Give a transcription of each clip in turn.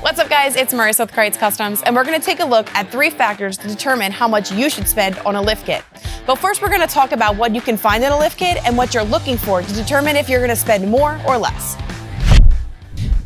What's up guys, it's Marissa with Kreitz Customs, and we're gonna take a look at 3 factors to determine how much you should spend on a lift kit. But first we're gonna talk about what you can find in a lift kit and what you're looking for to determine if you're gonna spend more or less.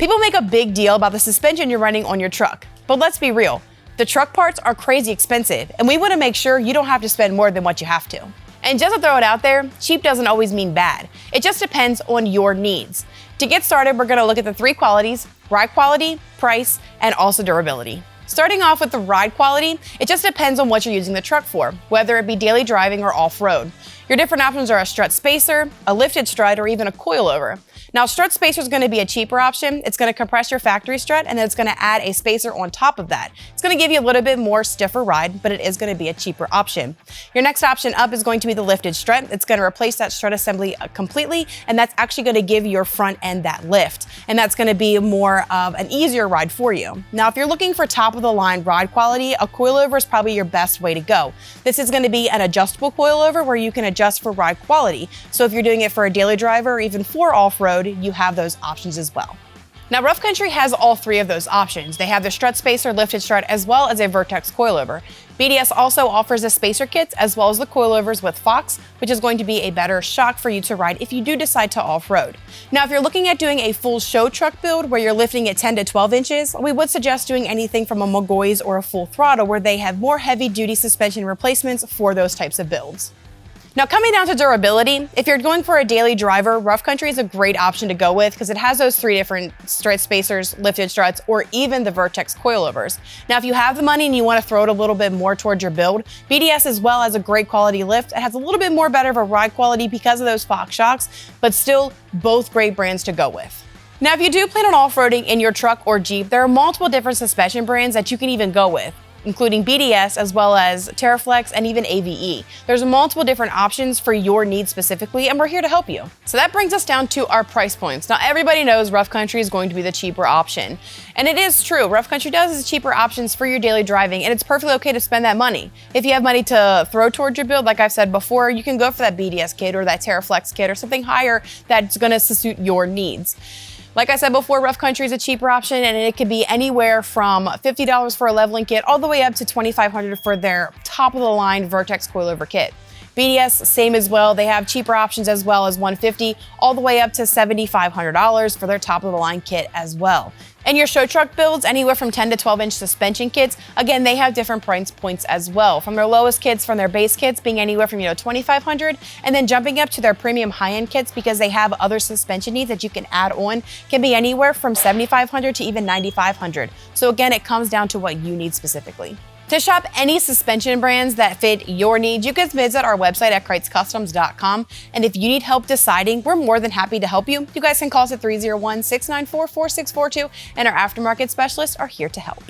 People make a big deal about the suspension you're running on your truck, but let's be real. The truck parts are crazy expensive, and we wanna make sure you don't have to spend more than what you have to. And just to throw it out there, cheap doesn't always mean bad. It just depends on your needs. To get started, we're gonna look at the 3 qualities: ride quality, price, and also durability. Starting off with the ride quality, it just depends on what you're using the truck for, whether it be daily driving or off-road. Your different options are a strut spacer, a lifted strut, or even a coilover. Now, strut spacer is going to be a cheaper option. It's going to compress your factory strut, and then it's going to add a spacer on top of that. It's going to give you a little bit more stiffer ride, but it is going to be a cheaper option. Your next option up is going to be the lifted strut. It's going to replace that strut assembly completely, and that's actually going to give your front end that lift, and that's going to be more of an easier ride for you. Now, if you're looking for top-of-the-line ride quality, a coilover is probably your best way to go. This is going to be an adjustable coilover where you can adjust for ride quality. So if you're doing it for a daily driver or even for off-road, you have those options as well. Now, Rough Country has all 3 of those options. They have the strut spacer, lifted strut, as well as a Vertex coilover. BDS also offers the spacer kits as well as the coilovers with Fox, which is going to be a better shock for you to ride if you do decide to off-road. Now, if you're looking at doing a full show truck build where you're lifting at 10 to 12 inches, we would suggest doing anything from a McGaughy's or a full throttle where they have more heavy-duty suspension replacements for those types of builds. Now, coming down to durability, if you're going for a daily driver, Rough Country is a great option to go with because it has those 3 different strut spacers, lifted struts, or even the Vertex coilovers. Now, if you have the money and you want to throw it a little bit more towards your build, BDS as well has a great quality lift. It has a little bit more better of a ride quality because of those Fox shocks, but still both great brands to go with. Now, if you do plan on off-roading in your truck or Jeep, there are multiple different suspension brands that you can even go with, including BDS as well as TerraFlex and even AVE. There's multiple different options for your needs specifically, and we're here to help you. So that brings us down to our price points. Now, everybody knows Rough Country is going to be the cheaper option. And it is true, Rough Country does has cheaper options for your daily driving, and it's perfectly okay to spend that money. If you have money to throw towards your build, like I've said before, you can go for that BDS kit or that TerraFlex kit or something higher that's gonna suit your needs. Like I said before, Rough Country is a cheaper option, and it could be anywhere from $50 for a leveling kit all the way up to $2,500 for their top-of-the-line Vertex coilover kit. BDS, same as well. They have cheaper options as well as $150 all the way up to $7,500 for their top-of-the-line kit as well. And your show truck builds, anywhere from 10 to 12-inch suspension kits, again, they have different price points as well. From their lowest kits, from their base kits being anywhere from $2,500, and then jumping up to their premium high-end kits because they have other suspension needs that you can add on, can be anywhere from $7,500 to even $9,500. So again, it comes down to what you need specifically. To shop any suspension brands that fit your needs, you can visit our website at KreitzCustoms.com. And if you need help deciding, we're more than happy to help you. You guys can call us at 301-694-4642, and our aftermarket specialists are here to help.